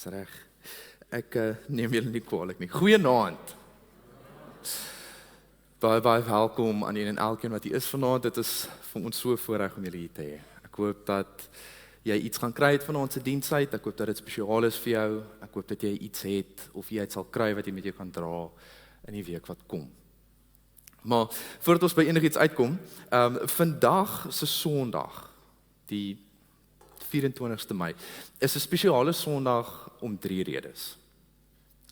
Dis reg. Ek neem julle nie kwaadlik nie. Goeienaand. Baie welkom aan een en elkeen wat hier is vanaand. Dit is vir ons so 'n voorreg om julle hier te hê. Ek hoop dat jy iets gaan kry uit vanaand se diens uit. Ek hoop dat dit spesiaal is vir jou. Ek hoop dat jy iets het of jy iets sal kry wat jy met jou kan dra in die week wat kom. Maar voordat ons by enigiets uitkom, vandag se Sondag, die 24ste Mei, is 'n spesiale Sondag om 3 redes.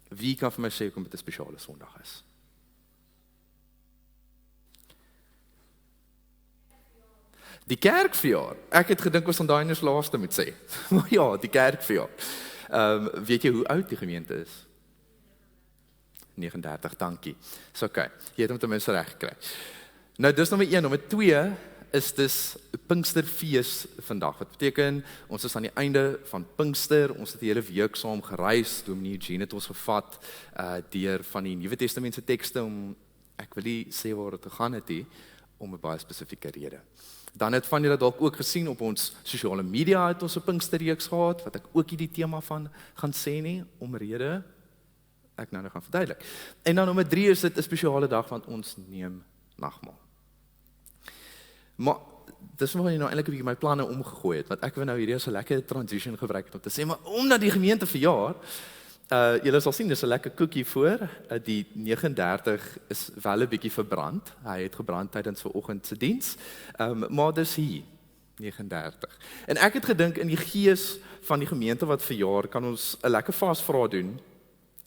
Wie kan vir my sê hoekom dit 'n spesiale Sondag is? Die kerkverjaar. Ek het gedink ons gaan daai eens laaste moet sê. Maar ja, die kerkverjaar. Weet jy hoe oud die gemeente is? 39, dankie. Dis okay. Jy het hom ten minste reg gekry. Nou dis nommer 1, nommer 2 is dis Pinksterfees vandag. Wat beteken ons is aan die einde van Pinkster. Ons het die hele week saam gereis. Dominee Eugene het ons gevat deur van die Nuwe Testament se tekste om ek wil nie sê waar dit gegaan het nie, om 'n baie spesifieke rede. Dan het van julle dalk ook gesien op ons sosiale media het ons 'n Pinksterreeks gehad wat ek ook nie die tema van gaan sê nie omrede ek nou gaan verduidelik. En dan nommer 3 is dit 'n spesiale dag want ons neem nagmaal. Maar dis waar jy nou eintlik 'n bietjie my planne omgegooi het, want ek wou nou hierdie as 'n lekker transition gebruik het om te sê, maar omdat die gemeente verjaar, julle sal sien dis 'n lekker koekie voor, die 39 is wel 'n bietjie verbrand. Hy het gebrand tydens vanoggend se diens. Maar dis hier 39. En ek het gedink in die gees van die gemeente wat verjaar, kan ons 'n lekker vasvra doen.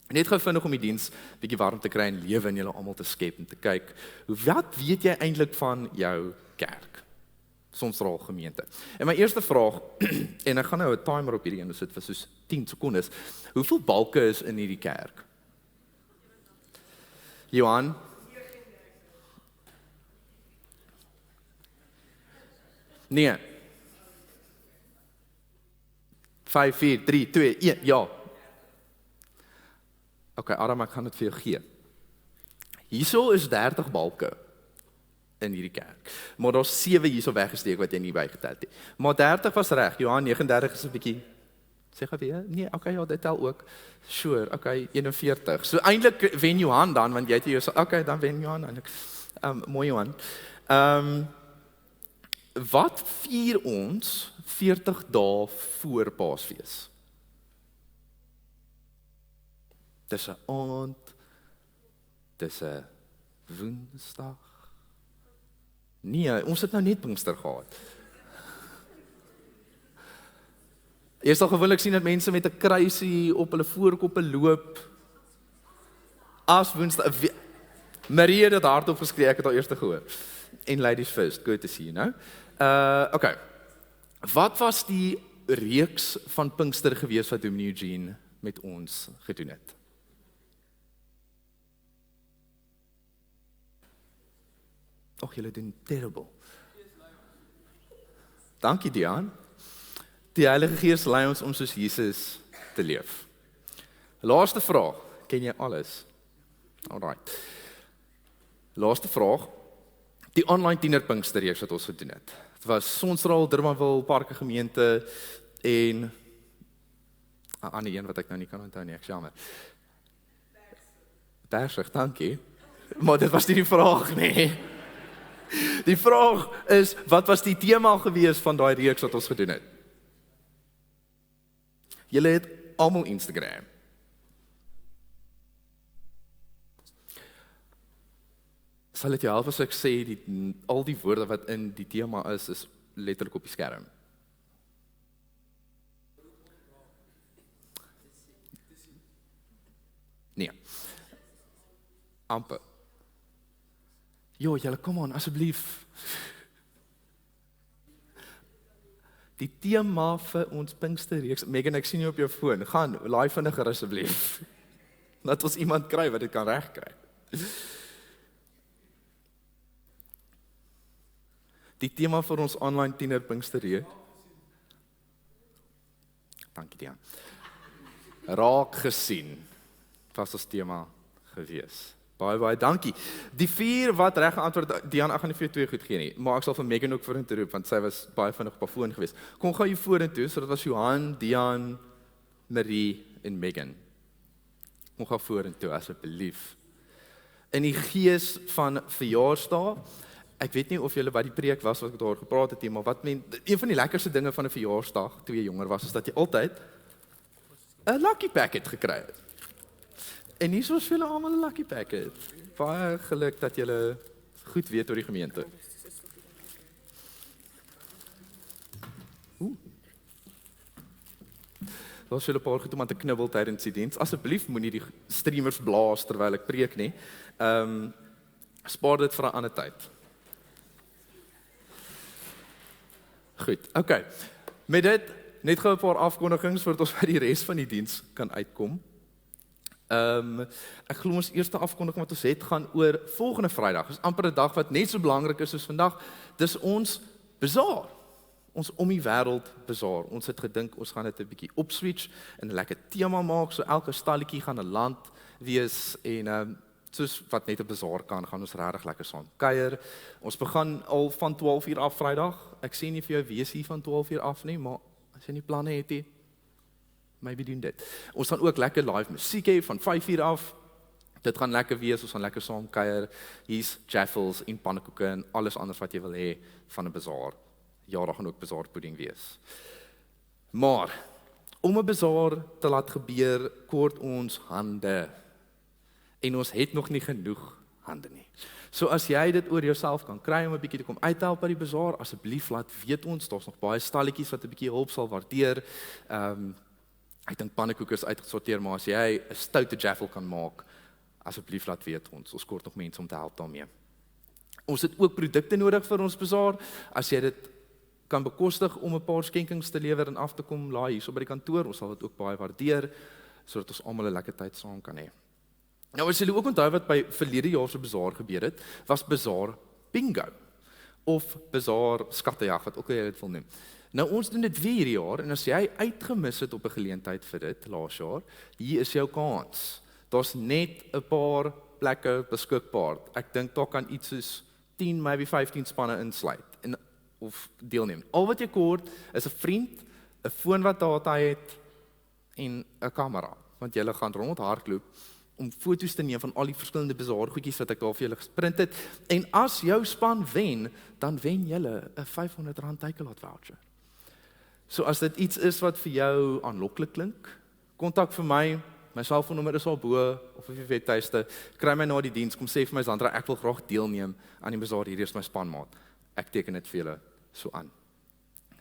Net gou vinnig om die diens bietjie warm te kry en lewe in julle almal te skep en te kyk, wat weet jy eintlik van jou kerk? Sonstraal gemeente. En my eerste vraag, en ek gaan nou 'n timer op hierdie een sit vir soos 10 sekondes. Hoeveel balke is in hierdie kerk? Johan? Nee. 5, 4, 3, 2, 1, ja. Okay, Adam, ek gaan dit vir jou gee. Hierso is 30 balke in hierdie kerk. Maar daar's 7 hierso weggesteek wat jy nie bygetel het nie. Maar 30 was reg. Johan 39 is 'n bietjie sê gou weer. Nee, okay, ja, dit tel ook. Sure, okay, 41. So eintlik wen Johan dan want jy het hier so okay, dan wen Johan eintlik. Mooi Johan. Wat vier ons 40 dae voor Paasfees? Dis 'n aand. Dis 'n Woensdag. Nee, ons het nou net Pinkster gehad. Jy sal gewoonlik sien dat mense met 'n kruisie op hulle voorkoppe loop. As Woensdag, Marie het dit hardop geskree, ek het al eers gehoor. En ladies first, good to see you now. Okay. Wat was die reeks van Pinkster gewees wat Dominee Eugene met ons gedoen het? Och, julle doen terrible. Dankie Dian. Die Heilige Gees lei ons om soos Jesus te leef. Laaste vraag, ken jy alles? Alright. Laaste vraag. Die online tienerpinksterreeks wat ons gedoen het. Dit was Sonstraal, Durbanville, Parke Gemeente en 'n ander een wat ek nou nie kan onthou nie, ek jammer. Persig, dankie. Maar dit was nie die vraag nie. Die vraag is, wat was die tema gewees van daai reeks wat ons gedoen het? Julle het almal Instagram. Sal dit jou help as ek sê, al die woorde wat in die tema is letterlik op die skerm? Nee. Amper. Jo, julle, kom aan, asseblief. Die tema vir ons Pinksterreeks. Megan, ek sien jou op jou foon. Gaan, laai vinniger asseblief. Laat ons iemand kry wat dit kan regkry. Die tema vir ons online tiener Pinksterreeks. Dankie, Dian. Raak gesien. Was ons tema gewees. Baie dankie. Die 4 wat reg geantwoord, Dian, ek gaan nie vir jou 2 goed gee nie, maar ek sal vir Megan ook vorentoe roep, want sy was baie vinnig op haar foon geweest. Kom gou hier vorentoe, so dit was Johan, Dian, Marie en Megan. Kom gou vorentoe asseblief. In die gees van verjaarsdae, ek weet nie of julle by die preek was wat ek daar gepraat het nie, maar een van die lekkerste dinge van 'n verjaarsdag toe jy jonger was, is dat jy altyd 'n lucky packet gekry het. En hier is vir julle almal 'n lucky packet. Baie geluk dat julle goed weet oor die gemeente. Daar is 'n paar goed om aan te knibbel tydens die diens. Asseblief moenie die streamers blaas terwyl ek preek nie. Spaar dit vir 'n ander tyd. Goed, okay. Met dit net gou 'n paar afkondigings voordat ons by die res van die diens kan uitkom. Ek glo ons eerste afkondiging wat ons het gaan oor volgende Vrydag. Dis amper 'n dag wat net so belangrik is soos vandag. Dis ons bazaar. Ons om die wêreld bazaar. Ons het gedink ons gaan dit 'n bietjie opswitch en 'n lekker tema maak, so elke stalletjie gaan 'n land wees en soos wat net 'n bazaar kan, gaan ons regtig lekker saam kuier. Ons begin al van 12:00 af Vrydag. Ek sê nie vir jou wees hier van 12:00 af nie, maar as jy nie planne het nie, maybe doen dit. Ons gaan ook lekker live musiek hê van 5:00 af. Dit gaan lekker wees, ons gaan lekker saam kuier. Hier's jaffles en pannekoeke en alles anders wat jy wil hê van 'n bazaar. Ja, daar gaan ook bazaarpudding wees. Maar om 'n bazaar te laat gebeur, kort ons hande. En ons het nog nie genoeg hande nie. So as jy dit oor jouself kan kry om 'n bietjie te kom uithelp by die bazaar, asseblief laat weet ons, daar's nog baie stalletjies wat 'n bietjie hulp sal waardeer. Ek dink pannekoeke is uitgesorteer, maar as jy 'n stoute jaffle kan maak, asseblief laat weet ons. Ons kort nog mense om te help daarmee. Ons het ook produkte nodig vir ons bazaar. As jy dit kan bekostig om 'n paar skenkings te lewer en af te kom laai hierso by die kantoor, ons sal dit ook baie waardeer sodat ons almal 'n lekker tyd saam kan hê. Nou as julle ook onthou wat by verlede jaar se bazaar gebeur het, was bazaar bingo of bazaar skattejag, wat ook al jy dit wil noem. Nou ons doen dit weer hierdie jaar en as jy uitgemis het op 'n geleentheid vir dit laas jaar, hier is jou kans. Daar's net 'n paar plekke beskikbaar. Ek dink daar kan iets soos 10, maybe 15 spanne insluit en of deelneem. Al wat jy kort is 'n vriend, 'n foon wat data het en 'n kamera, want jy gaan rondhardloop om foto's te neem van al die verskillende bazaargoedjies wat ek daar vir julle gesprint het. En as jou span wen, dan wen julle 'n R500 Takealot voucher. So as dit iets is wat vir jou aanloklik klink, kontak vir my. My selfoonnommer is al bo of op die webtuiste. Kry my na die diens, kom sê vir my Sandra, ek wil graag deelneem aan die bazaar, hierdie is my spanmaat. Ek teken dit vir julle so aan.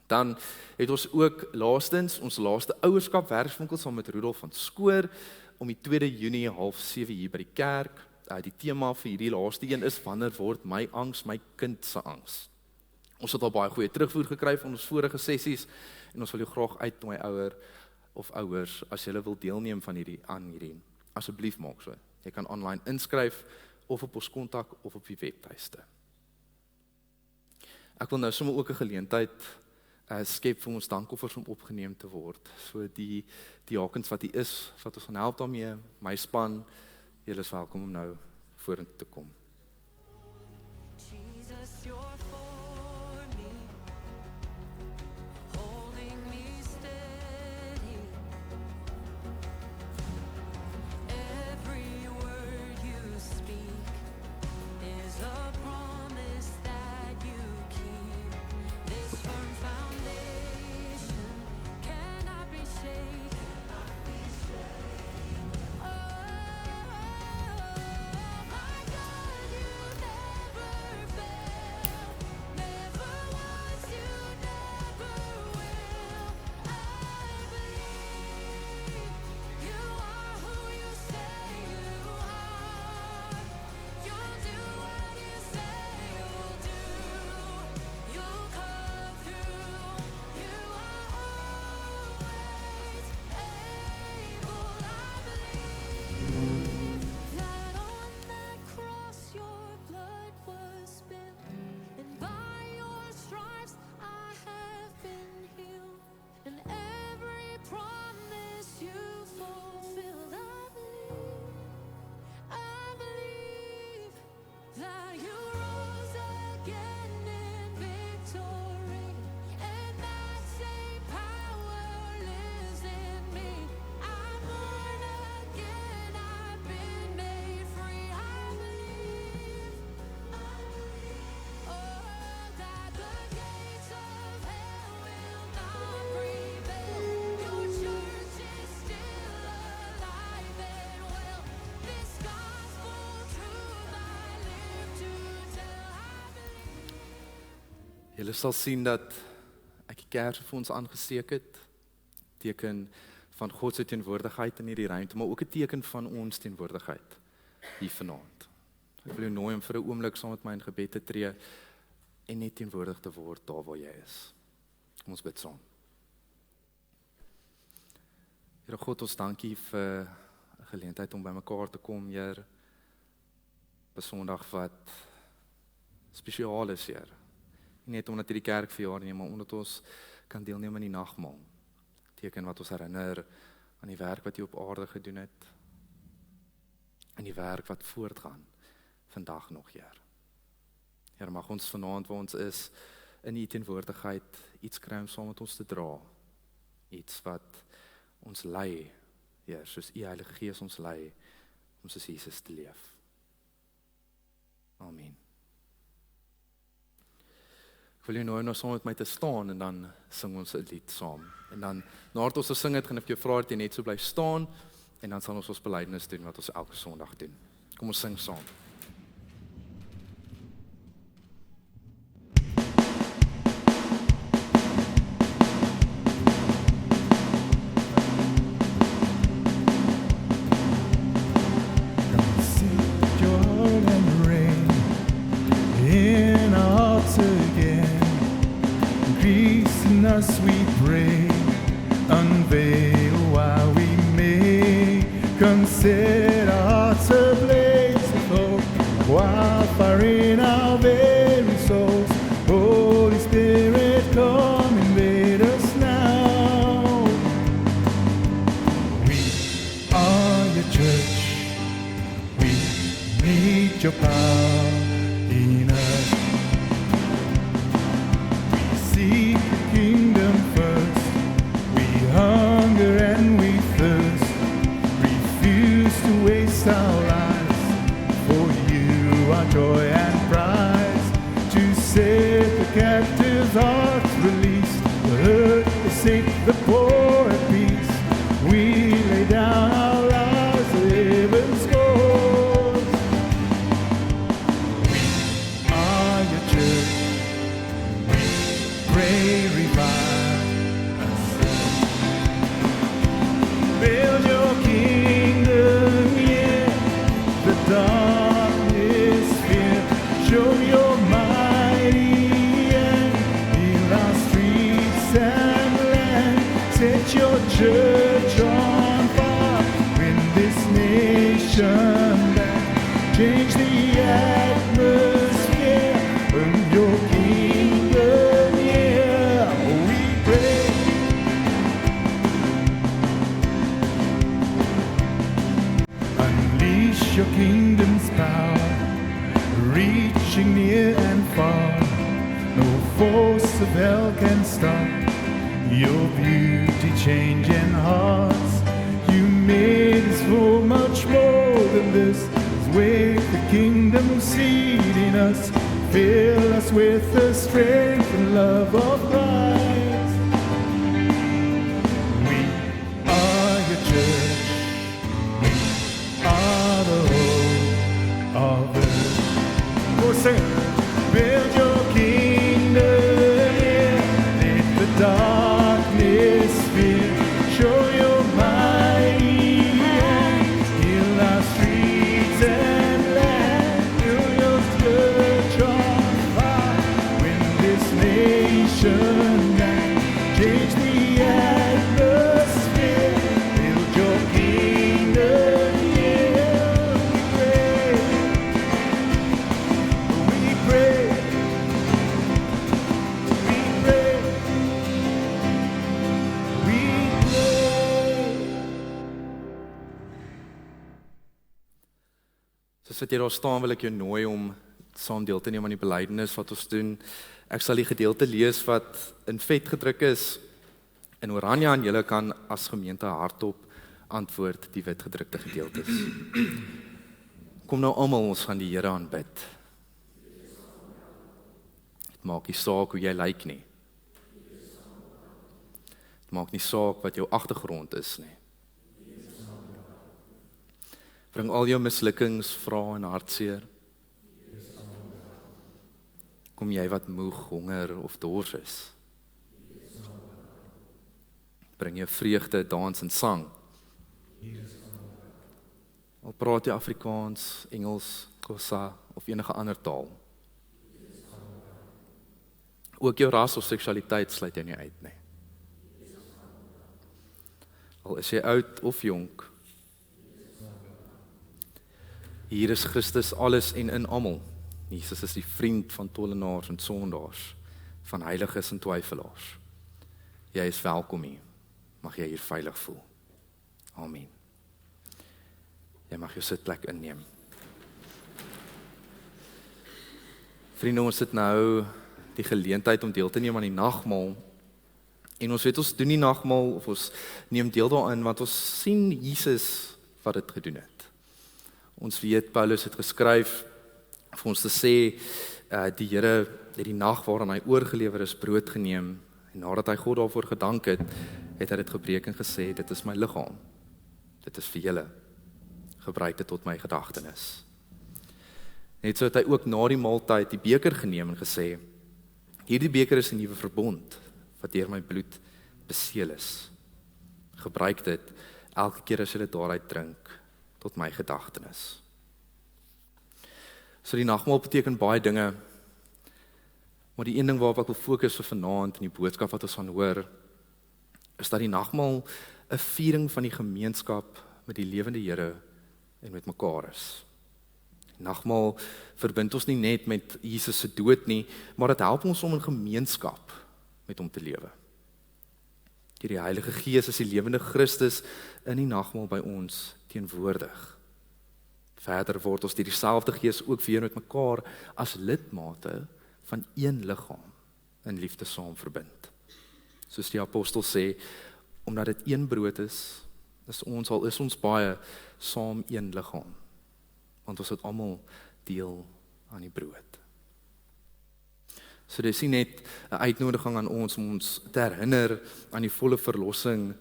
Dan het ons ook laastens ons laaste ouerskap werkswinkel saam met Rudolf van Skoor om die 2 Junie 6:30 hier by die kerk. Die tema vir hierdie laaste een is wanneer word my angs my kind se angs. Ons het al baie goeie terugvoer gekry van ons vorige sessies en ons wil jou graag uitnooi ouer of ouers as jy wil deelneem van hierdie. Asseblief maak so. Jy kan online inskryf of op ons kontak of op die webtuiste. Ek wil nou sommer ook 'n geleentheid skep vir ons dankoffers om opgeneem te word. So die diakens wat hier is, wat ons gaan help daarmee, my span, julle is welkom om nou vorentoe te kom. Jesus, you're for me, holding me steady. Every word you speak is a promise that you keep. This firm foundation cannot be shaken. Oh, my God. Julle sal sien dat ek die kers vir ons aangesteek het, teken van God se teenwoordigheid in hierdie ruimte, maar ook 'n teken van ons teenwoordigheid hier vanaand. Ek wil jou nooi om vir 'n oomblik saam met my in gebed te tree en net teenwoordig te word daar waar jy is. Kom ons bid saam. Here God, ons dankie vir 'n geleentheid om by mekaar te kom, Heer. Op 'n Sondag wat spesiaal is, Heer. Nie net omdat hierdie kerk verjaar nie, maar omdat ons kan deelneem aan die nagmaal. Teken wat ons herinner aan die werk wat U op aarde gedoen het, en die werk wat voortgaan vandag nog, Heer. Heer, mag ons vanaand waar ons is, in U teenwoordigheid iets kry om saam met ons te dra. Iets wat ons lei, Heer, soos U Heilige Gees ons lei, om soos Jesus te leef. Amen. Ek wil jou nou nog saam met my te staan en dan sing ons 'n lied saam. En dan, nadat ons gesing het, gaan ek jou vra dat jy net so bly staan en dan sal ons belydenis doen wat ons elke Sondag doen. Kom ons sing saam. We pray, unveil while we may, consider hearts ablaze with hope, wildfire in our very souls. Holy Spirit, come invade us now. We are your church, we need your power in us. We seek kingdom first, we hunger and we thirst, refuse to waste our lives, for you are joy and prize, to set the captives' hearts released, the hurt, the sick, the poor at peace. We lay down our lives, heaven's cause. We are your church, we pray, revive us. Build your kingdom here, the darkness fear. Show your mighty hand, heal our streets and land. Set your church on fire, win this nation back. Change the atmosphere, burn your kingdom here. We pray. Unleash your kingdom's power, reaching near and far. No force of hell can stop your beauty changing hearts. You made us for much more than this. Wake the kingdom seed in us, fill us with the strength and love of Christ. We are your church, we are the hope of earth. Go sing it. Build your kingdom here, let the darkness fear. Show your mighty hand, heal our streets and land. Build your church on fire, win this nation back. Change the atmosphere, build your kingdom here. We pray, we pray, we pray. Soos wat jy daar staan, wil ek jou nooi om saam deel te neem aan die belydenis wat ons doen. Ek sal die gedeelte lees wat in vet gedruk is in oranje, en julle kan as gemeente hardop antwoord die wit gedrukte gedeeltes. Kom nou almal, ons gaan die Here aanbid. Dit maak nie saak hoe jy lyk nie. Dit maak nie saak wat jou agtergrond is nie. Bring al jou mislukkings, vrae en hartseer. Kom jy wat moeg, honger of dors is? Bring jy vreugde, dans en sang? Al praat jy Afrikaans, Engels, Xhosa of enige ander taal. Ook jou ras of seksualiteit sluit jy nie uit nie. Al is jy oud of jonk. Hier is Christus alles en in almal. Jesus is die vriend van tollenaars en sondaars, van heiliges en twyfelaars. Jy is welkom hier. Mag jy hier veilig voel. Amen. Jy mag jou sitplek inneem. Vriende, ons het nou die geleentheid om deel te neem aan die nagmaal. En ons weet ons doen die nagmaal of ons neem deel daarin want ons sien Jesus wat dit gedoen het. Ons weet Paulus het geskryf vir ons te sê die Here het die nag waaraan hy oorgelewer is brood geneem en nadat hy God daarvoor gedank het, het hy dit gebreek en gesê dit is my liggaam. Dit is vir julle. Gebruik dit tot my gedagtenis. Net so het hy ook na die maaltyd die beker geneem en gesê, hierdie beker is 'n nuwe verbond wat deur my bloed beseël is. Gebruik dit elke keer as jy dit daaruit drink tot my gedagtenis. So die nagmaal beteken baie dinge, maar die een ding waarop ek wil fokus vir vanaand in die boodskap wat ons gaan hoor, is dat die nagmaal 'n viering van die gemeenskap met die lewende Here en met mekaar is. Nagmaal verbind ons nie net met Jesus se dood nie, maar dit help ons om in gemeenskap met hom te lewe. Deur die Heilige Gees is die lewende Christus in die nagmaal by ons teenwoordig. Verder word ons deur dieselfde Gees ook weer met mekaar as lidmate van een liggaam in liefde saam verbind. Soos die apostel sê, omdat dit een brood is ons baie saam een liggaam. Want ons het almal deel aan die brood. So dit is nie net 'n uitnodiging aan ons om ons te herinner aan die volle verlossing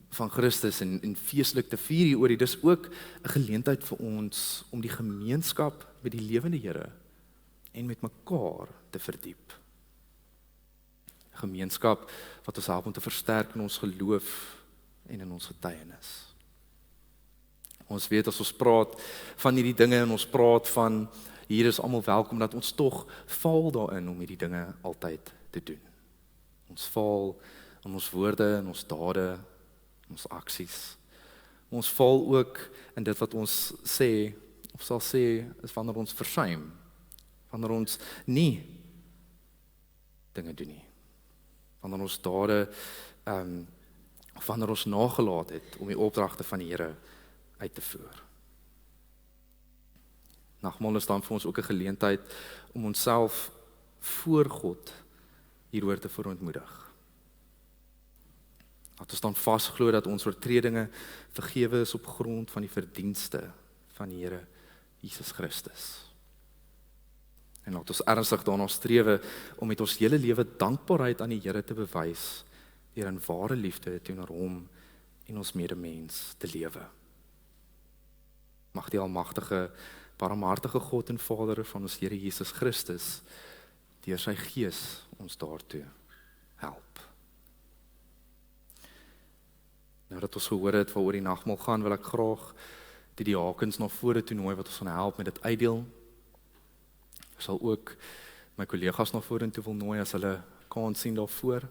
van Christus en feestelik te vier hieroor, dis ook 'n geleentheid vir ons om die gemeenskap met die lewende Here en met mekaar te verdiep. 'n Gemeenskap wat ons help om te versterk in ons geloof en in ons getuienis. Ons weet as ons praat van hierdie dinge en ons praat van hier is almal welkom, dat ons tog val daarin om hierdie dinge altyd te doen. Ons val in ons woorde, in ons dade, in ons aksies. Ons val ook in dit wat ons sê, of sal sê, is wanneer ons versuim, wanneer ons nie dinge doen nie. Wanneer ons dade, wanneer ons nagelaat het om die opdragte van die Here uit te voer. Nagmaal is dan vir ons ook 'n geleentheid om onsself voor God hieroor te verontmoedig. Dat ons dan vasglo dat ons oortredinge vergewe is op grond van die verdienste van die Here Jesus Christus. En laat ons ernstig daarna strewe om met ons hele lewe dankbaarheid aan die Here te bewys deur in ware liefde teenoor hom en ons medemens te lewe. Mag die almagtige, barmhartige God en Vader van ons Here Jesus Christus deur sy Gees ons daartoe help. Nou dat ons gehoor het waaroor die nagmaal gaan, wil ek graag die diakens na vore toe nooi wat ons gaan help met dit uitdeel. Ek sal ook my kollegas na vore toe wil nooi as hulle kans sien daarvoor.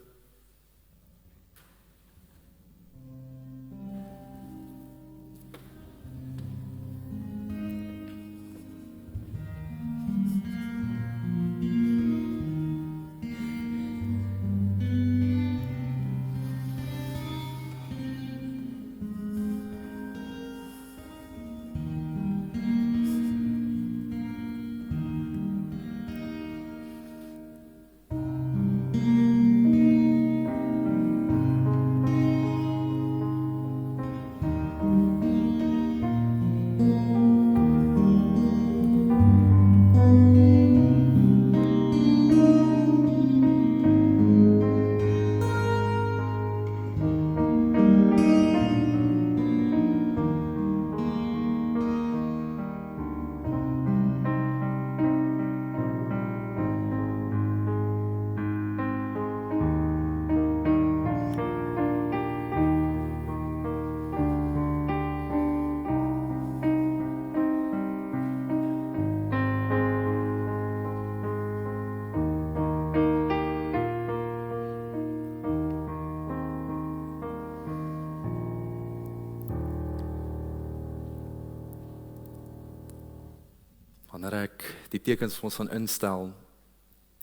wanneer ek die tekens vir ons gaan instel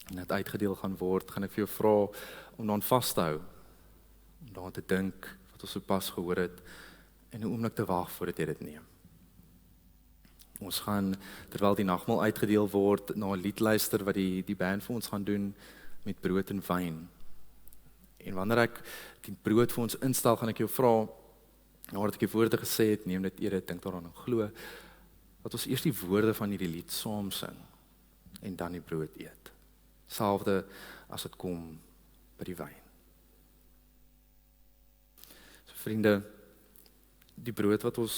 en dit uitgedeel gaan word, gaan ek vir jou vra om daaraan vas te hou, om daaraan te dink wat ons sopas gehoor het en 'n oomblik te wag voordat jy dit neem. Ons gaan, terwyl die nagmaal uitgedeel word, na 'n lied luister wat die band vir ons gaan doen met brood en wyn. En wanneer ek die brood vir ons instel, gaan ek jou vra, nadat ek die woorde gesê het, neem dit, eet dit, dink daaraan en glo, dat ons eers die woorde van hierdie lied saam sing en dan die brood eet. Selfde as dit kom by die wyn. So vriende, die brood wat ons,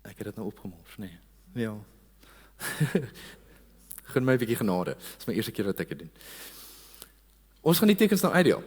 ek het dit nou opgemors, nee. Ja. Gun my 'n bietjie genade. Dit is my eerste keer dat ek dit doen. Ons gaan die tekens nou uitdeel.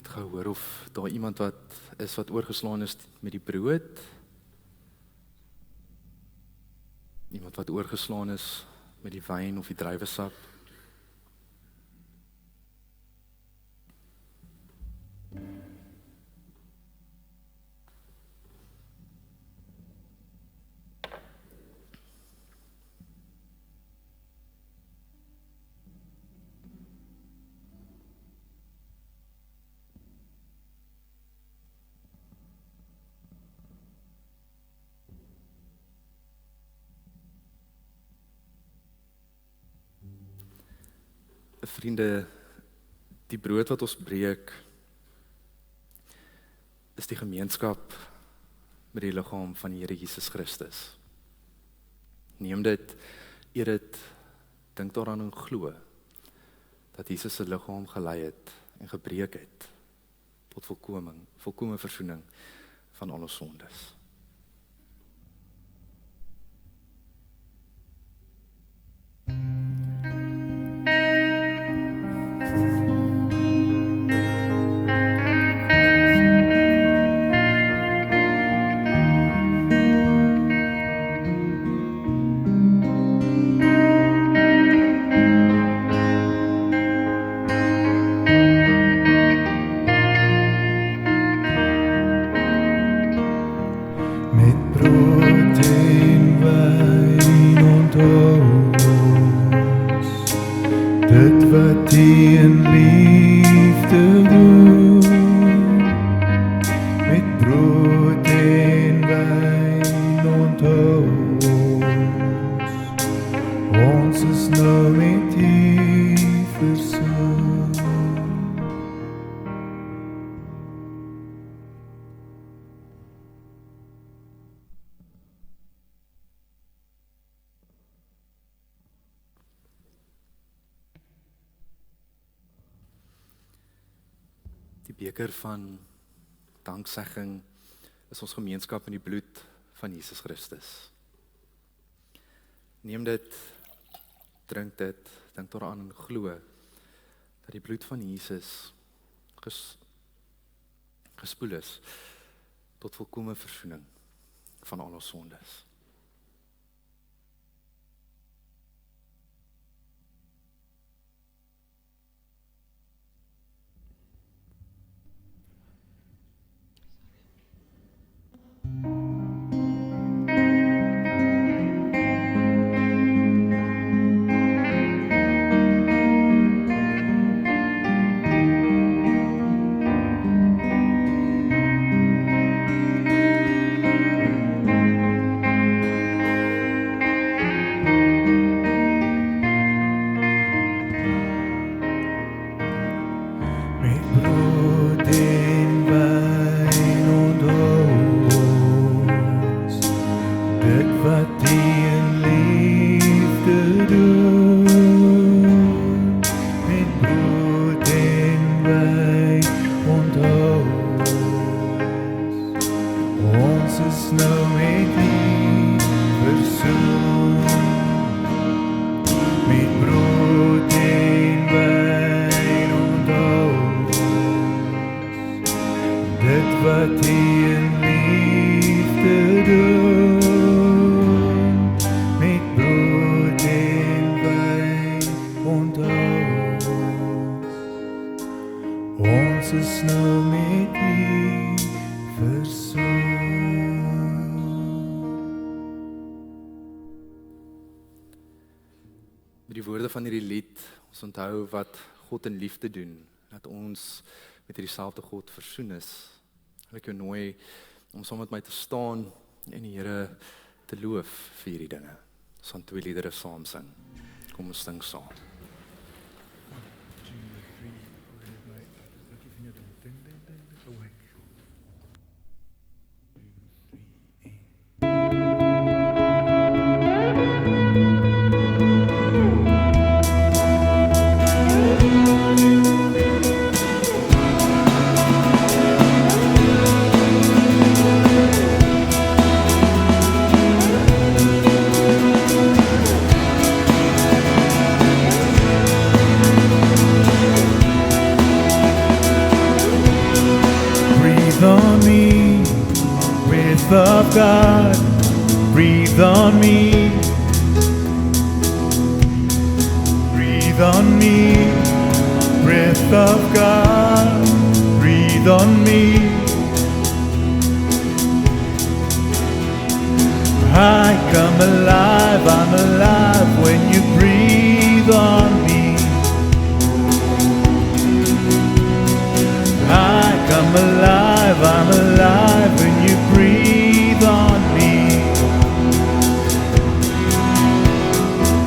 net gou hoor of daar iemand wat oorgeslaan is met die brood. Iemand wat oorgeslaan is met die wyn of die druiwesap. Vriende, die brood wat ons breek, is die gemeenskap met die liggaam van die Here Jesus Christus. Neem dit, eet dit, dink daaraan en glo, dat Jesus se liggaam gelei het en gebreek het, tot volkome versoening van al ons sondes. Die beker van danksegging is ons gemeenskap in die bloed van Jesus Christus. Neem dit, drink dit, dink daaraan en glo dat die bloed van Jesus gespoel is tot volkome versoening van al ons sondes. Met die woorde van hierdie lied, ons onthou wat God in liefde doen, dat ons met hierdie selfde God versoen is. Wil ek jou nooi om saam met my te staan en die Here te loof vir hierdie dinge. Ons gaan 2 liedere saam sing. Kom ons sing saam. Met breath of God, breathe on me. Breathe on me, breath of God, breathe on me. I come alive, I'm alive when you breathe on me. I come alive, I'm alive when you breathe on me.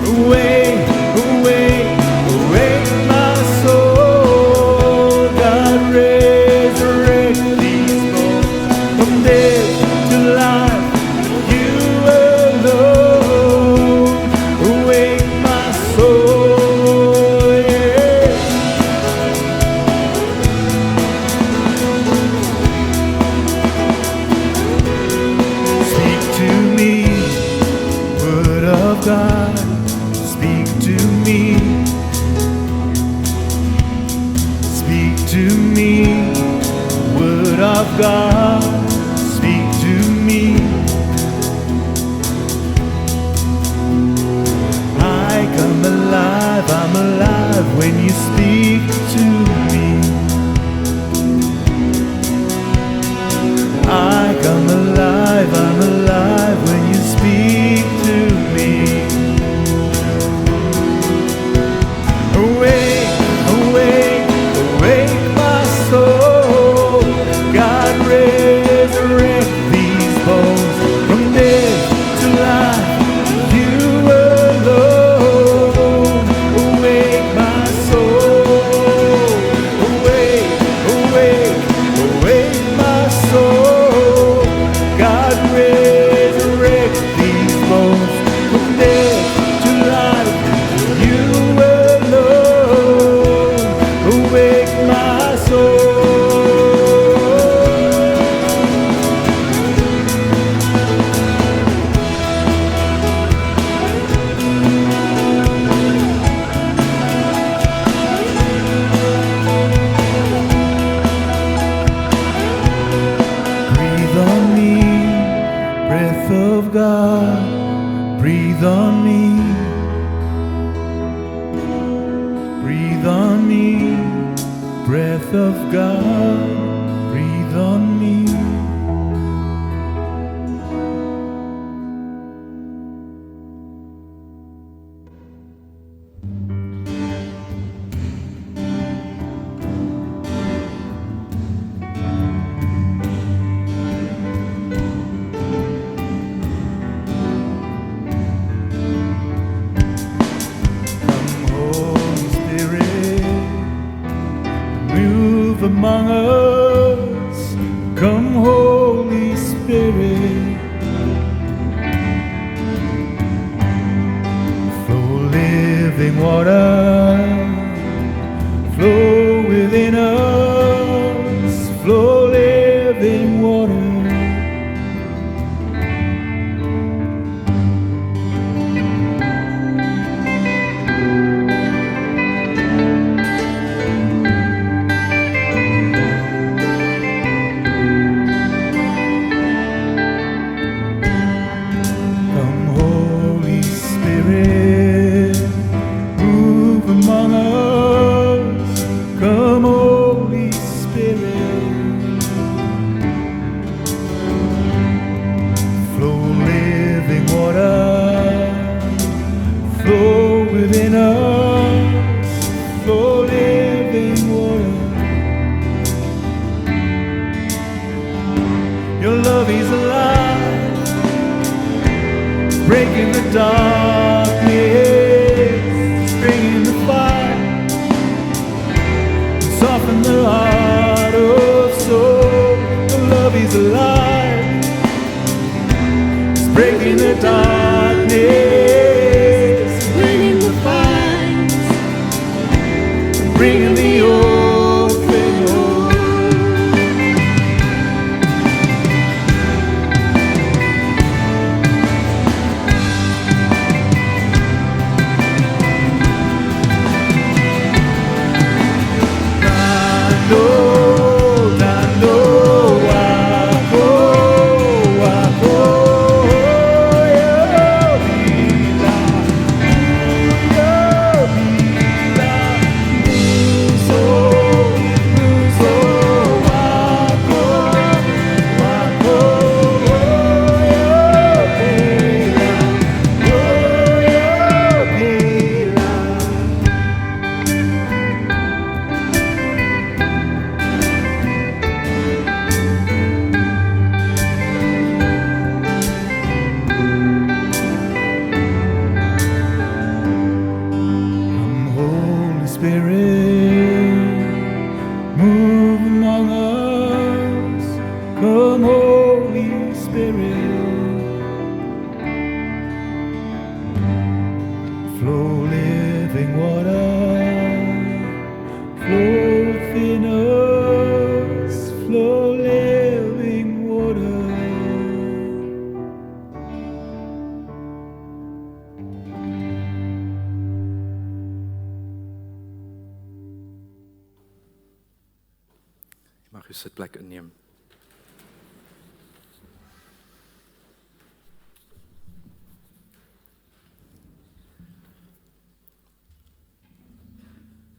Awake, awake, awake my soul. God resurrect these bones from death to life. You alone, awake my soul. Yeah. Speak to me, word of God. Speak to me. Speak to me, word of God. Speak to me. I come alive, I'm alive when you speak to me. I come alive, I'm alive when you speak to me. Awake, awake, awake my soul. God resurrect these bones from death to life. You alone, awake my soul. Awake, awake, awake my soul. God resurrect these bones from death to life. You alone, awake my soul. Breathe on me, breath of God, breathe on me. Breathe on me, breath of God, breathe on me. Come, Holy Spirit, move among us. Come, Holy Spirit, flow living water, flow within us, flow living water. Come, Holy Spirit, move among us. Come, Holy Spirit, flow living water, flow within us, flow living water. Your love is alive, breaking the darkness, bringing the fire, soften the heart of soul. Your love is alive, it's breaking the darkness, bringing the fire, bringing the open door. Dando, dando, wako, sitplek inneem.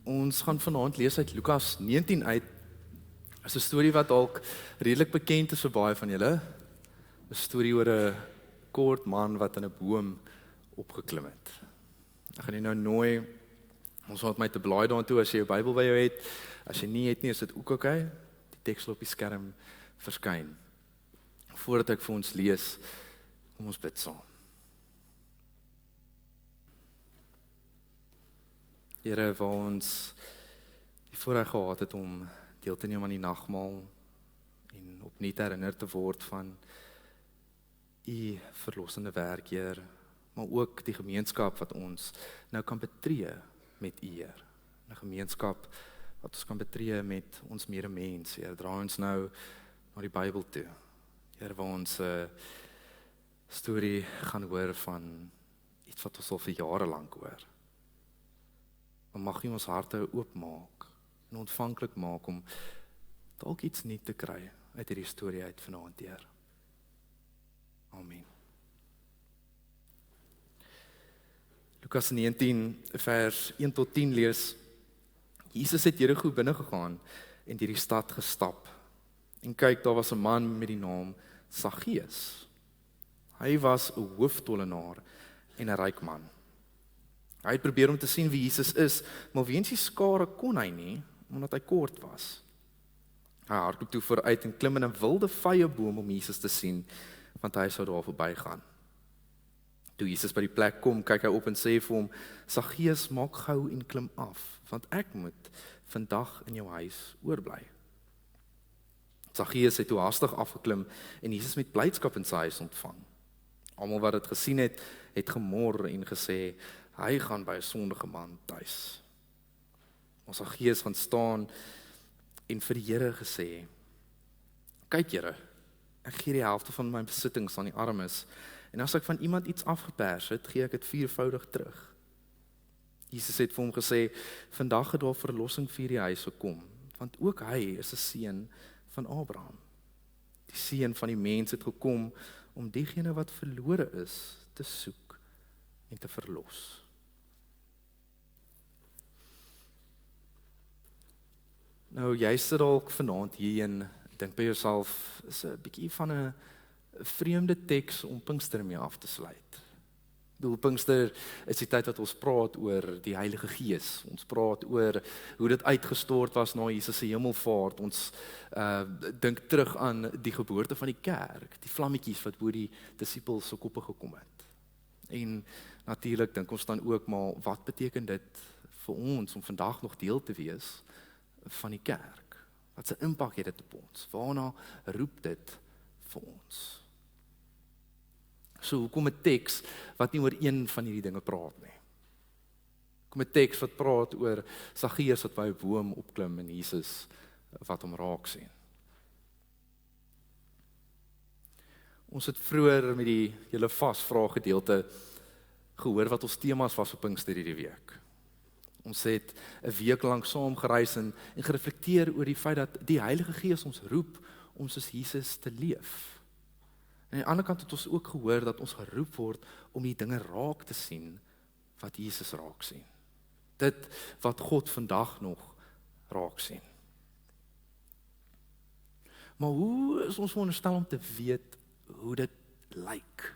Ons gaan vanaand lees uit Lukas 19 uit. Dit is 'n storie wat dalk redelik bekend is vir baie van julle. 'n Storie oor 'n kort man wat in 'n boom opgeklim het. Ek gaan jou nou nooi ons moet my te blaai daartoe as jy jou Bybel by jou het. As jy nie het nie, is dit ook oké. Die teks sal op die skerm verskyn. Voordat ek vir ons lees, kom ons bid saam. Here, waar ons die voorreg gehad het om deel te neem aan die nagmaal en opnuut herinner te word van U verlossende werk, Heer, maar ook die gemeenskap wat ons nou kan betree met U, Heer. 'n Gemeenskap wat ons kan betree met ons medemens, Heer. Draai ons nou na die Bybel toe. Heer, waar ons 'n storie gaan hoor van iets wat ons al vir jare lank hoor. Maar mag U ons harte oopmaak en ontvanklik maak om dalk iets nuut te kry uit hierdie storie uit vanaand, Heer. Amen. Lukas 19 vers 1 tot 10 lees: Jesus het Jerigo binne gegaan en deur die stad gestap. En kyk, daar was 'n man met die naam Saggeus. Hy was 'n hooftollenaar en 'n ryk man. Hy het probeer om te sien wie Jesus is, maar weens die skare kon hy nie, omdat hy kort was. Hy hardloop toe vooruit en klim in 'n wilde vyeboom om Jesus te sien, want hy sou daar verbygaan. Toe Jesus by die plek kom, kyk hy op en sê vir hom: Saggeus, maak gou en klim af, want ek moet vandag in jou huis oorbly. Saggeus het toe haastig afgeklim en Jesus met blydskap in sy huis ontvang. Almal wat dit gesien het, het gemor en gesê: hy gaan by 'n sondige man tuis. Maar Saggeus gaan staan en vir die Here gesê: kyk Here, ek gee die helfte van my besittings aan die armes, en as ek van iemand iets afgepers het, gee ek dit 4voudig terug. Jesus het vir hom gesê: vandag het daar verlossing vir die huis gekom, want ook hy is 'n seun van Abraham. Die seun van die mens het gekom om diegene wat verlore is te soek en te verlos. Nou, jy sit dalk vanaand hier en dink by jouself, is 'n bietjie van 'n vreemde teks om Pinkster mee af te sluit. Ek bedoel, Pinkster is die tyd wat ons praat oor die Heilige Gees. Ons praat oor hoe dit uitgestort was na Jesus se hemelvaart. Ons dink terug aan die geboorte van die kerk, die vlammetjies wat bo die disippels se koppe gekom het. En natuurlik dink ons dan ook, maar wat beteken dit vir ons om vandag nog deel te wees van die kerk? Wat 'n impak het dit op ons? Waarna roep dit vir ons? So, hoekom 'n teks wat nie oor een van hierdie dinge praat nie? Hoekom 'n teks wat praat oor Saggeus wat by 'n boom opklim en Jesus wat hom raak sien? Ons het vroeër met die hele vasvraag gedeelte gehoor wat ons temas was op Pinkster hierdie week. Ons het 'n week lank saam gereis en gereflekteer oor die feit dat die Heilige Gees ons roep om soos Jesus te leef. En aan die ander kant het ons ook gehoor dat ons geroep word om die dinge raak te sien wat Jesus raak sien. Dit wat God vandag nog raak sien. Maar hoe is ons veronderstel om te weet hoe dit lyk?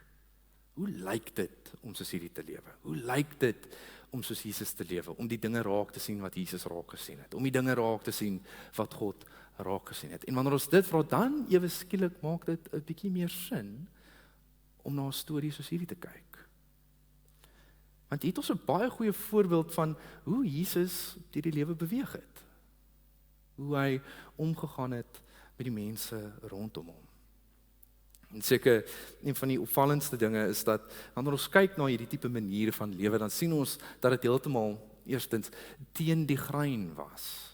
Hoe lyk dit om soos hierdie te lewe? Hoe lyk dit om soos Jesus te lewe? Om die dinge raak te sien wat Jesus raak gesien het. Om die dinge raak te sien wat God raak gesien het. En wanneer ons dit vra, dan ewe skielik maak dit 'n bietjie meer sin om na 'n storie soos hierdie te kyk. Want hier het ons 'n baie goeie voorbeeld van hoe Jesus deur die lewe beweeg het. Hoe hy omgegaan het met die mense rondom hom. En seker, een van die opvallendste dinge is dat wanneer ons kyk na hierdie tipe maniere van lewe, dan sien ons dat dit heeltemal eerstens teen die grein was.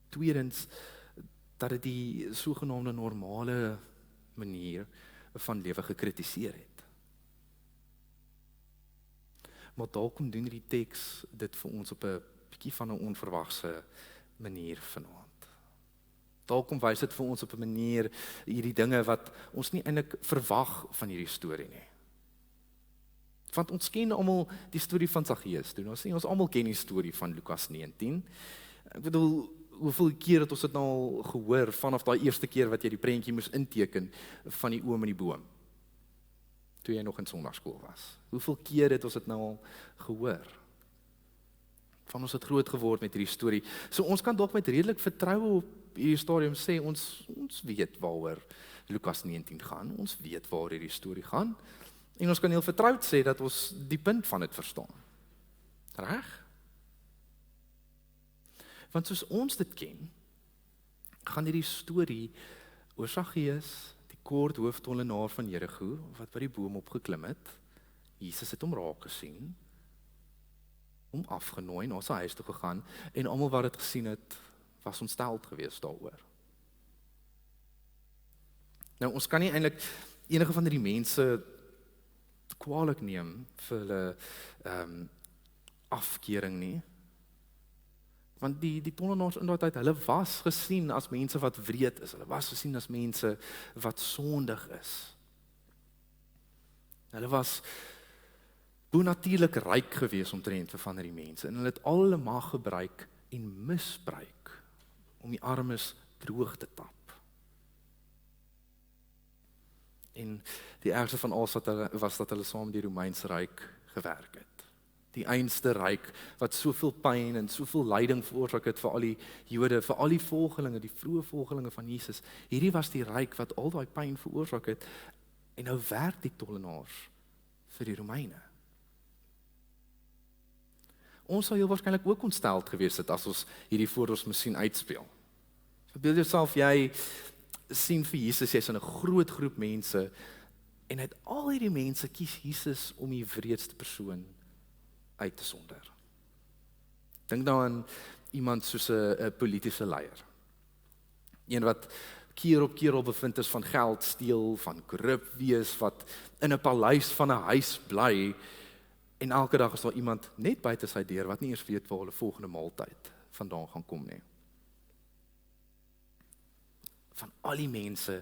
Tweedens, dat dit die sogenaamde normale manier van lewe gekritiseer het. Maar dalk kom doen hierdie teks dit vir ons op 'n bietjie van 'n onverwagse manier vanaand. Dalk kom wys dit vir ons op 'n manier hierdie dinge wat ons nie eintlik verwag van hierdie storie nie. Want ons ken almal die storie van Saggeus, doen ons nie? Ons almal ken die storie van Lukas 19. Ek bedoel, hoeveel keer het ons dit nou al gehoor vanaf daai eerste keer wat jy die prentjie moes inteken van die oom in die boom? Toe jy nog in sonnaarskool was. Hoeveel keer het ons dit nou al gehoor? Van ons het groot geword met hierdie storie. So ons kan dalk met redelik vertroue op hierdie stadium sê ons weet waaroor Lukas 19 gaan. Ons weet waaroor hierdie storie gaan. En ons kan heel vertroud sê dat ons die punt van dit verstaan. Reg? Want soos ons dit ken, gaan hierdie storie oor Saggeus, die kort hooftollenaar van Jerigo, wat by die boom opgeklim het. Jesus het hom raak gesien, hom afgenooi, na sy huis toe gegaan, en almal wat dit gesien het, was ontsteld geweest daaroor. Nou, ons kan nie eintlik enige van hierdie mense kwaadlik neem vir hulle afkering nie. Want die tollenaars in daai tyd, hulle was gesien as mense wat wreed is. Hulle was gesien as mense wat sondig is. Hulle was bonatuurlik ryk geweest omtrent vir van hierdie mense. En hulle het al hulle mag gebruik en misbruik om die armes droog te tap. En die ergste van alles was dat hulle saam met die Romeinse ryk gewerk het. Die einste ryk wat soveel pyn en soveel lyding veroorsaak het vir al die Jode, vir al die volgelinge, die vroeë volgelinge van Jesus. Hierdie was die ryk wat al daai pyn veroorsaak het. En nou werk die tollenaars vir die Romeine. Ons sou heel waarskynlik ook ontsteld gewees het as ons hierdie voor ons masjien uitspeel. Verbeel jouself jy sien vir Jesus, jy's in 'n groot groep mense en uit al hierdie mense kies Jesus om die wreedste persoon uit te sonder. Dink nou aan iemand soos 'n politieke leier. Een wat keer op keer al bevind is van geld steel, van korrup wees, wat in 'n paleis van 'n huis bly en elke dag is daar iemand net buite sy deur wat nie eers weet waar hulle volgende maaltyd vandaan gaan kom nie. Van al die mense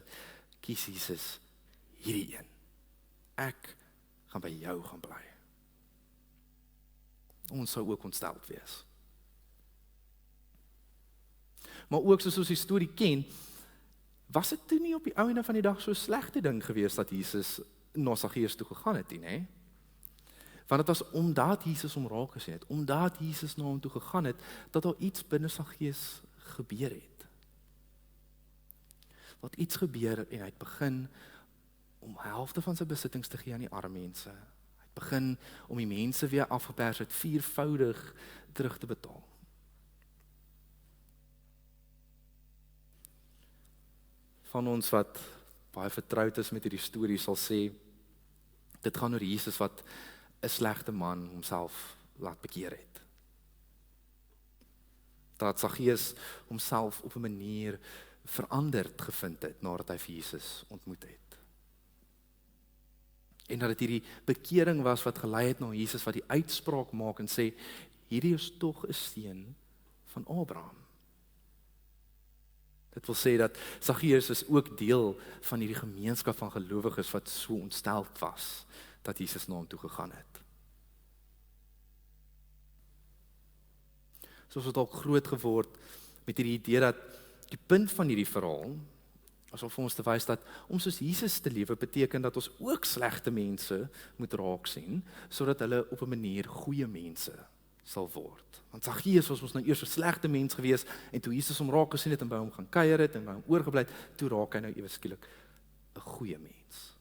kies Jesus hierdie een. Ek gaan by jou gaan bly. Ons sou ook ontsteld wees. Maar ook soos ons die storie ken, was dit toe nie op die einde van die dag so 'n slegte ding gewees dat Jesus na Saggeus toe gegaan het nie, Want dit was omdat Jesus hom raak gesien het, omdat Jesus na hom toe gegaan het, dat daar iets binne Saggeus gebeur het. Wat iets gebeur en hy het begin om helfte van sy besittings te gee aan die arme mense. Hy het begin om die mense weer afgepers het 4voudig terug te betaal. Van ons wat baie vertroud is met hierdie storie sal sê, dit gaan oor Jesus wat 'n slegte man homself laat bekeer het. Dat Saggeus homself op 'n manier veranderd gevind het nadat hy vir Jesus ontmoet het. En dat dit hierdie bekering was wat gelei het na Jesus wat die uitspraak maak en sê, hierdie is tog 'n seun van Abraham. Dit wil sê dat Saggeus is ook deel van hierdie gemeenskap van gelowiges wat so ontsteld was dat Jesus na hom toe gegaan het. Soos het ook groot geword met hierdie idee dat die punt van hierdie verhaal is om vir ons te wys dat om soos Jesus te lewe beteken dat ons ook slegte mense moet raak sien, sodat hulle op 'n manier goeie mense sal word. Want Saggeus was ons nou eers 'n slegte mens gewees en toe Jesus hom raak gesien het en by hom gaan kuier het en by hom oorgebly het, toe raak hy nou ewe skielik 'n goeie mens.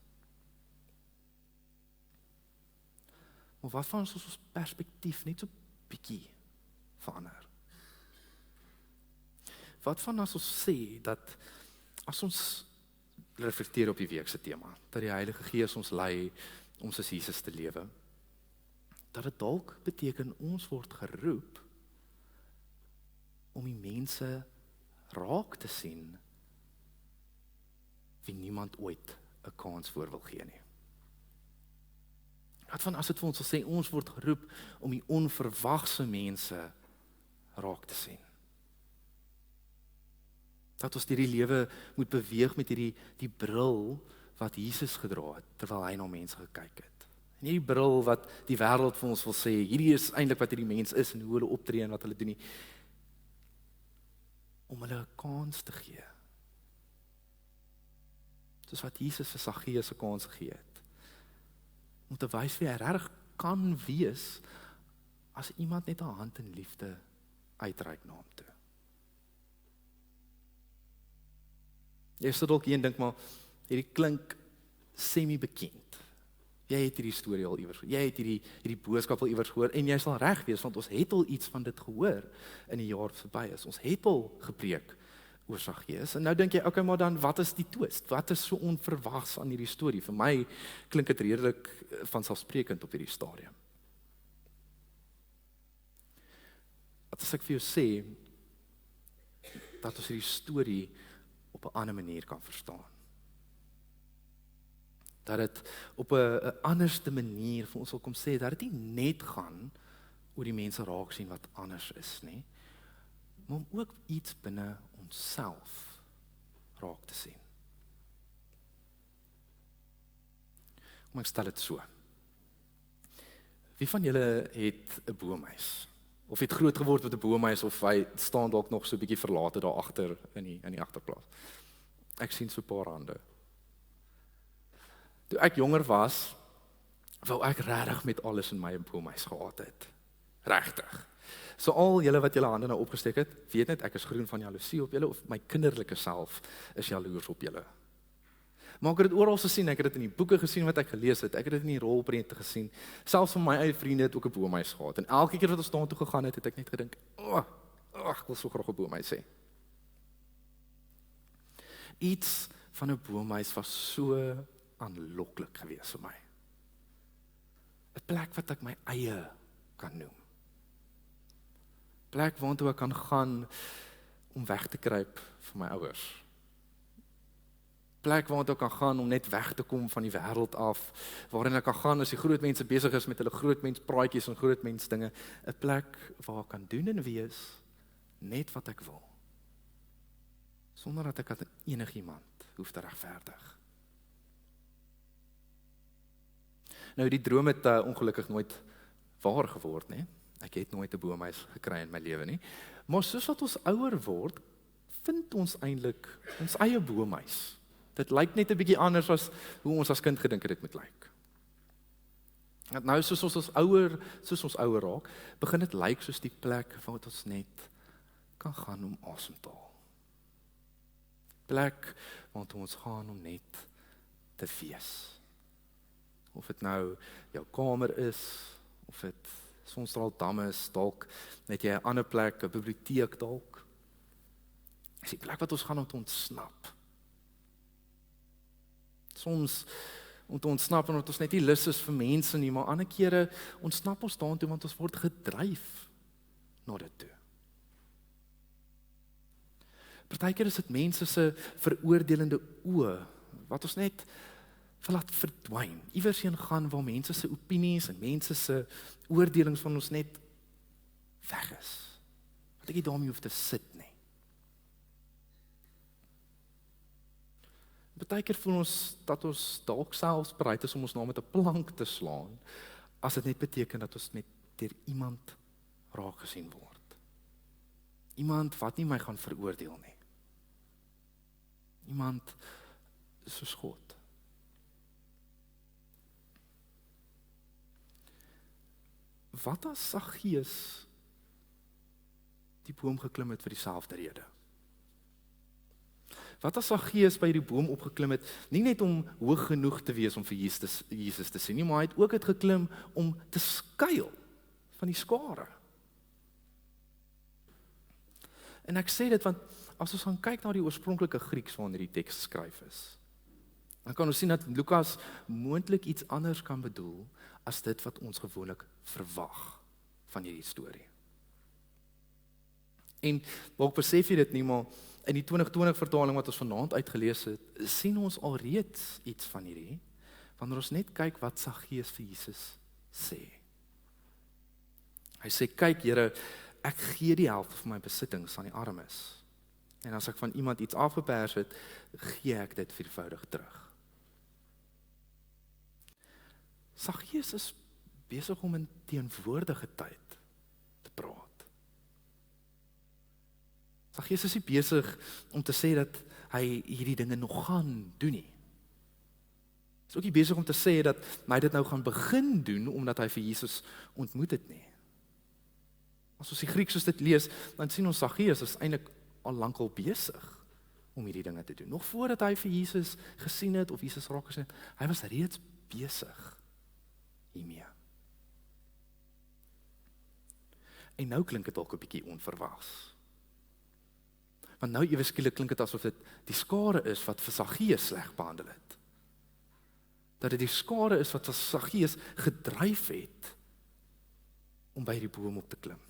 Maar wat van ons perspektief net so bietjie verander? Wat van as ons sê dat as ons reflekteer op die week se tema, dat die Heilige Gees ons lei om soos Jesus te lewe, dat dit dalk beteken ons word geroep om die mense raak te sien wie niemand ooit 'n kans voor wil gee nie. Wat van as dit vir ons sal sê ons word geroep om die onverwagse mense raak te sien. Dat ons deur die lewe moet beweeg met die bril wat Jesus gedra het terwyl hy na mense gekyk het. En nie die bril wat die wêreld vir ons wil sê, hierdie is eintlik wat hierdie mens is en hoe hulle optree en wat hulle doen nie. Om hulle 'n kans te gee. Soos wat Jesus vir Saggeus 'n kans gegee het. Om te wys wie hy regtig kan wees as iemand net 'n hand in liefde uitreik na hom toe. Jy sê dalk een dink maar, hierdie klink semi-bekend. Jy het hierdie storie al iewers gehoor. Jy het hierdie boodskap al iewers gehoor en jy sal reg wees want ons het al iets van dit gehoor in die jaar verby is. Ons het al gepreek oor Saggeus. En nou dink jy, okay, maar dan wat is die twist? Wat is so onverwags aan hierdie storie? Vir my klink dit redelik vanselfsprekend op hierdie stadium. Wat as ek vir jou sê dat ons hierdie storie op 'n ander manier kan verstaan? Dat dit op 'n anderste manier vir ons sal kom sê dat dit nie net gaan oor die mense raak sien wat anders is nie, maar om ook iets binne onsself raak te sien. Kom ek stel dit so. Wie van julle het 'n boomhuis? Of het groot geword met 'n boomhuis of hy staan dalk nog so 'n bietjie verlate daar agter in die agterplaas? Ek sien so 'n paar hande. Toe ek jonger was, wou ek regtig met alles in my boomhuis gehad het. Regtig. So al julle wat julle hande nou opgesteek het, weet net ek is groen van jaloesie op julle of my kinderlike self is jaloers op julle. Maar ek het dit oral gesien, ek het dit in die boeke gesien wat ek gelees het, ek het dit in die rolprente gesien. Selfs van my eie vriende het ook 'n boomhuis gehad. En elke keer wat ons daartoe gegaan het, het ek net gedink, ek wil so graag 'n boomhuis hê. Iets van 'n boomhuis was so aanloklik geweest vir my. 'n Plek wat ek my eie kan noem. Plek waartoe ek kan gaan om weg te kruip van my ouers. Plek waartoe ek kan gaan om net weg te kom van die wêreld af, waarin ek kan gaan as die groot mense besig is met hulle groot mens praatjies en groot mens dinge, 'n plek waar ek kan doen en wees net wat ek wil. Sonder dat ek aan enigiemand hoef te regverdig. Nou die droom het ongelukkig nooit waar geword, nie? Ek het nooit 'n boomhuis gekry in my lewe nie. Maar soos wat ons ouer word, vind ons eintlik ons eie boomhuis. Dit lyk net 'n bietjie anders as hoe ons as kind gedink het dit moet lyk. Want nou soos ons ouer raak, begin dit lyk soos die plek waar ons net kan gaan om asem te haal. Plek waar ons gaan om net te wees. Of dit nou jou kamer is, of dit Sonstraaldam is, dalk net jy 'n ander plek, 'n biblioteek dalk. Dis die plek wat ons gaan om te ontsnap. Soms om te ontsnap en omdat ons net nie lus is vir mense nie, maar ander kere ontsnap ons daartoe want ons word gedryf na dit toe. Partykeer is dit mense se veroordelende oë wat ons net laat verdwyn. Iewers heen gaan waar mense se opinies en mense se oordelings van ons net weg is. Wat ek nie daarmee hoef te sit nie. Partykeer voel ons dat ons dalk selfs bereid is om ons naam met 'n plank te slaan, as dit net beteken dat ons met deur iemand raak gesien word. Iemand wat nie my gaan veroordeel nie. Iemand soos God. Wat as Saggeus die boom geklim het vir dieselfde rede? Wat as Saggeus by die boom opgeklim het, nie net om hoog genoeg te wees om vir Jesus te sien nie, maar hy het ook het geklim om te skuil van die skare. En ek sê dit want as ons gaan kyk na die oorspronklike Grieks waarin hierdie teks geskryf is, dan kan ons sien dat Lukas moontlik iets anders kan bedoel as dit wat ons gewoonlik verwag van hierdie storie. En dalk besef jy dit nie, maar in die 2020 vertaling wat ons vanaand uitgelees het, sien ons alreeds iets van hierdie, wanneer ons net kyk wat Saggeus vir Jesus sê. Hy sê, kyk Here, ek gee die helfte van my besittings aan die armes. En as ek van iemand iets afgepers het, gee ek dit viervoudig terug. Saggeus is besig om in teenwoordige tyd te praat. Saggeus is nie besig om te sê dat hy hierdie dinge nog gaan doen nie. Hy is ook nie besig om te sê dat hy dit nou gaan begin doen omdat hy vir Jesus ontmoet het nie. As ons die Grieks soos dit lees, dan sien ons Saggeus is eintlik al lankal besig om hierdie dinge te doen. Nog voordat hy vir Jesus gesien het of Jesus raak gesien het, hy was reeds besig hiermee. En nou klink dit dalk 'n bietjie onverwags. Want nou ewe skielik klink dit asof dit die skare is wat vir Saggeus sleg behandel het. Dat dit die skare is wat Saggeus gedryf het om by die boom op te klim.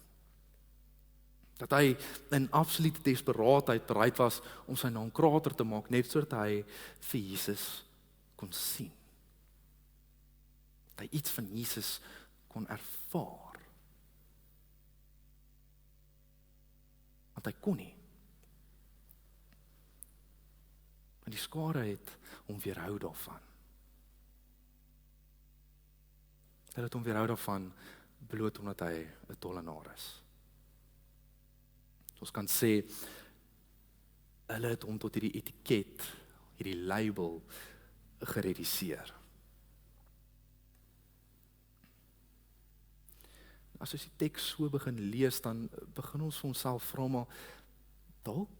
Dat hy in absolute desperaatheid bereid was om sy naam krater te maak, net sodat hy vir Jesus kon sien. Dat hy iets van Jesus kon ervaar. Want hy kon nie. Maar die skare het hom weerhou daarvan. Hulle het hom weerhou daarvan bloot omdat hy 'n tollenaar is. Ons kan sê, hulle het hom tot hierdie etiket, hierdie label gereduseer. As ons die teks so begin lees, dan begin ons vir onsself vra, maar dalk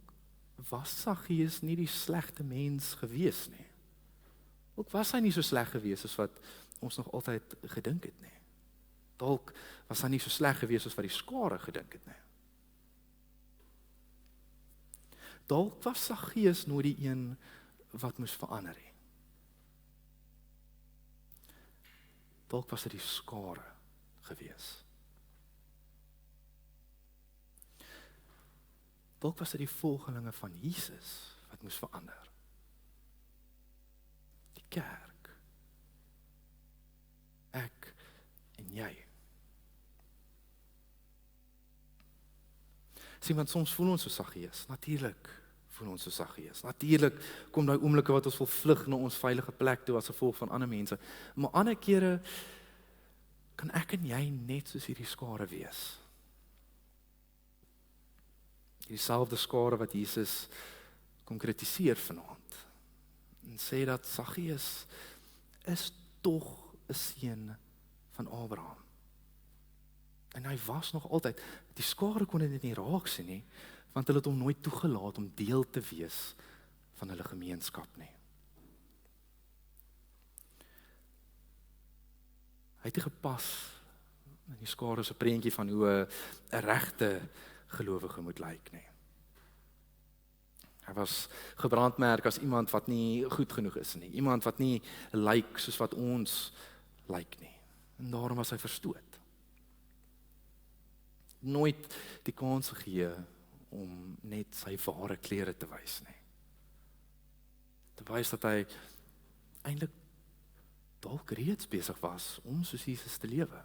was Saggeus nie die slegte mens gewees nie. Ook was hy nie so sleg gewees as wat ons nog altyd gedink het nie. Dalk was hy nie so sleg gewees as wat die skare gedink het nie. Dalk was Saggeus nooit die een wat moes verander nie. Dalk was dit die skare gewees. Dalk was dit die volgelinge van Jesus wat moes verander. Die kerk. Ek en jy. Sien, want soms voel ons so Saggeus. Natuurlik voel ons so Saggeus. Natuurlik kom daai oomblikke wat ons wil vlug na ons veilige plek toe as gevolg van ander mense. Maar ander kere kan ek en jy net soos hierdie skare wees. Dieselfde skare wat Jesus konkretiseer vanaand. En sê dat Saggeus is tog 'n seun van Abraham. En hy was nog altyd, die skare kon dit nie raak sien nie, want hulle het hom nooit toegelaat om deel te wees van hulle gemeenskap nie. Hy het nie gepas in die skare se prentjie van hoe 'n regte gelowige moet lyk nie. Hy was gebrandmerk as iemand wat nie goed genoeg is nie, iemand wat nie lyk soos wat ons lyk nie. En daarom was hy verstoot. Nooit die kans gegee om net sy ware klere te wys nie. Te wys dat hy eintlik dalk reeds besig was om soos Jesus te lewe.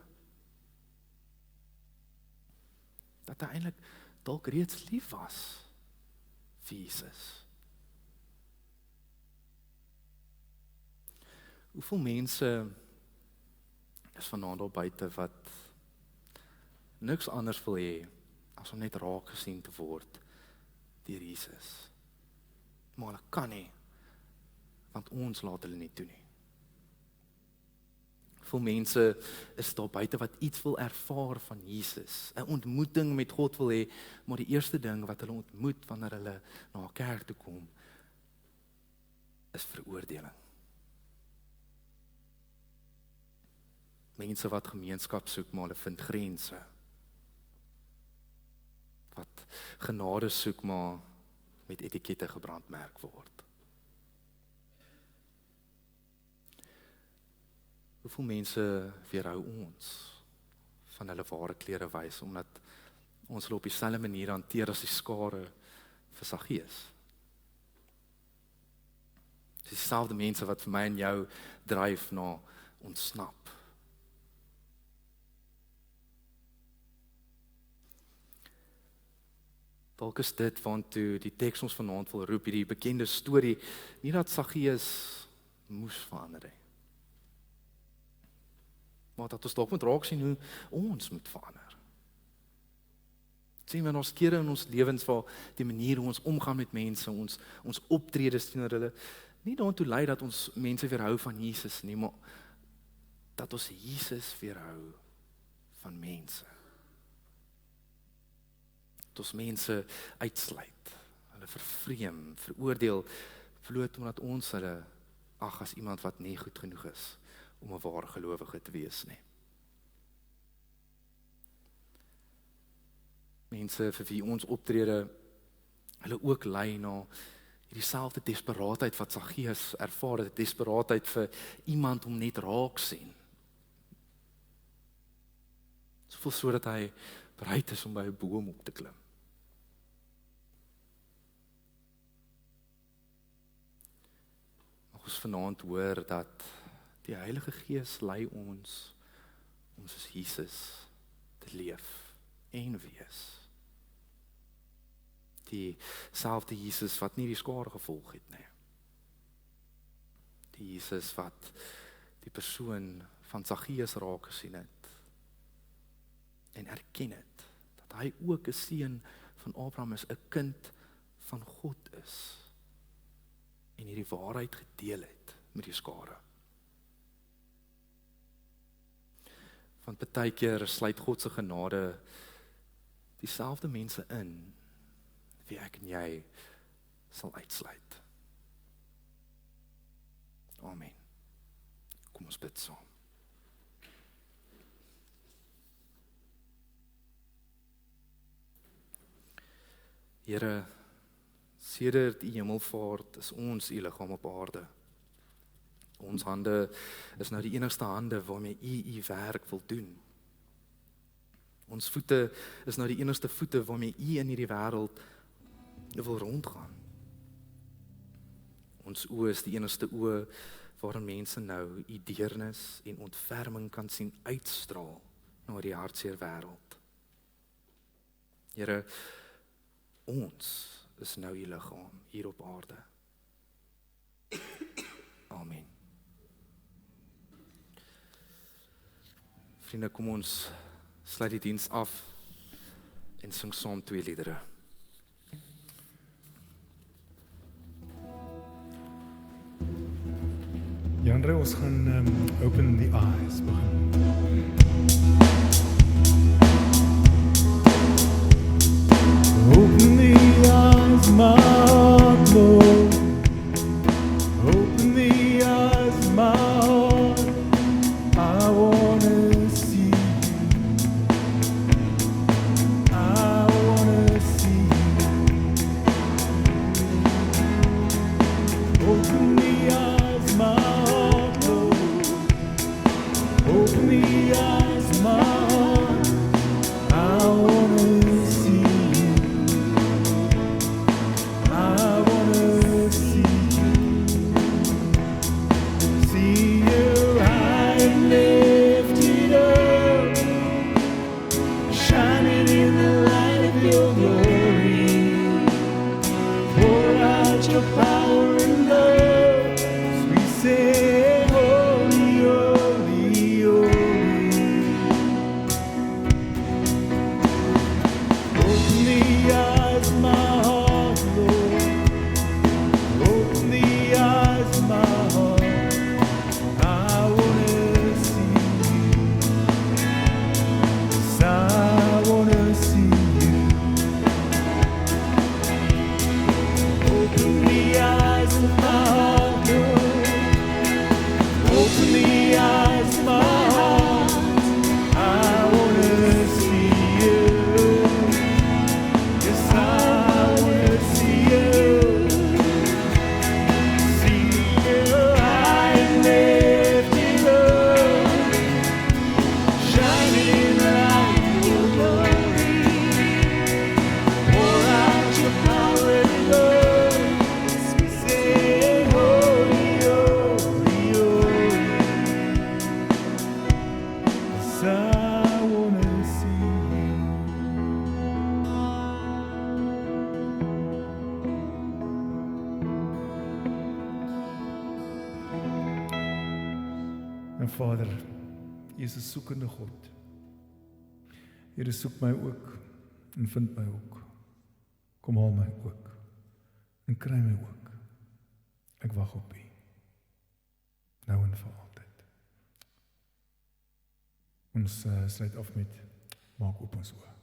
Dat hy eintlik dalk reeds lief was vir Jesus. Hoeveel mense is vanaand daar buite wat niks anders wil hê as om net raak gesien te word deur Jesus. Maar hulle kan nie, want ons laat hulle nie toe nie. Veel mense is daar buite wat iets wil ervaar van Jesus, 'n ontmoeting met God wil hê, maar die eerste ding wat hulle ontmoet wanneer hulle na 'n kerk toe kom, is veroordeling. Mense wat gemeenskap soek, maar hulle vind grense. Wat genade soek, maar met etikette gebrandmerk word. Hoeveel mense weerhou ons van hulle ware klere wys, omdat ons hulle op dieselfde manier hanteer as die skare vir Saggeus. Dis dieselfde mense wat vir my en jou dryf na ontsnap. Dalk is dit waartoe die teks ons vanaand wil roep, hierdie bekende storie, nie dat Saggeus moes verander nie. Maar dat ons dalk moet raak sien hoe ons moet verander. Sien we ons kere in ons lewens waar die manier hoe ons omgaan met mense, ons optredes teenoor hulle, nie daartoe lei dat ons mense weerhou van Jesus nie, maar dat ons Jesus weerhou van mense. Dat ons mense uitsluit, hulle vervreem, veroordeel, bloot omdat ons hulle ag as iemand wat nie goed genoeg is om 'n ware gelowige te wees nie. Mense vir wie ons optrede, hulle ook lei na hierdie selfde desperaatheid wat Saggeus ervaar het, desperaatheid vir iemand om net raak sien. Soveel so dat hy bereid is om by 'n boom op te klim. Mag ons vanaand hoor dat die Heilige Gees lei ons om soos Jesus te leef en wees. Die selfde Jesus wat nie die skare gevolg het nie. Die Jesus wat die persoon van Saggeus raak gesien het en erken het dat hy ook 'n seun van Abraham is, 'n kind van God is en hierdie waarheid gedeel het met die skare. Want baie keer sluit God se genade dieselfde mense in wie ek en jy sal uitsluit. Amen. Kom ons bid saam. Here, sedert die hemelvaart is ons u liggaam op aarde. Ons hande is nou die enigste hande waarmee u werk wil doen. Ons voete is nou die enigste voete waarmee u in hierdie wêreld wil rondgaan. Ons oë is die enigste oë waarin mense nou u deernis en ontferming kan sien uitstraal na die hartseer wêreld. Here, ons is nou u liggaam hier op aarde. Amen. Vriende, kom ons sluit die diens af en sing saam 2 liedere. Jandre, ons gaan open the eyes begin. Open the eyes, my heart, Lord. Open the eyes, my heart. I wanna see you. I wanna see you. Open the eyes, my heart, Lord. Open the eyes, my heart. I wanna see you. I wanna see you. See you high and lifted up, shining in the light of your glory. Pour out your power and love as we sing, holy, holy, holy. En Vader, U is 'n soekende God. Here, soek my ook en vind my ook. Kom haal my ook en kry my ook. Ek wag op U. Nou en vir altyd. Ons sluit af met maak oop ons oë.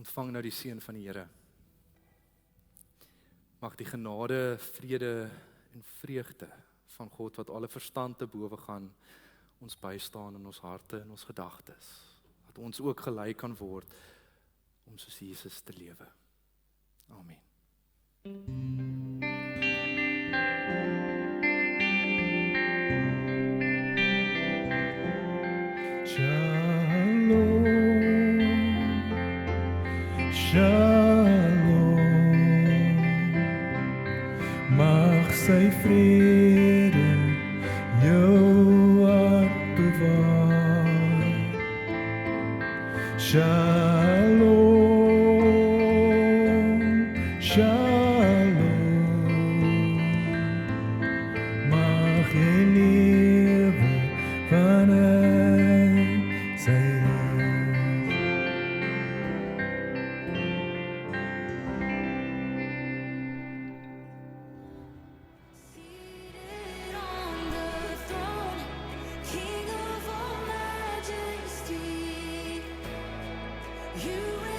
Ontvang nou die seën van die Here. Mag die genade, vrede en vreugde van God wat alle verstand te bowe gaan, ons bystaan in ons harte en ons gedagtes. Dat ons ook gelei kan word om soos Jesus te lewe. Amen. Shalom, mag sy vrede jou hart bewaar. Shalom, shalom, mag jy lewe vanuit sy Seated on the throne, King of all majesty, you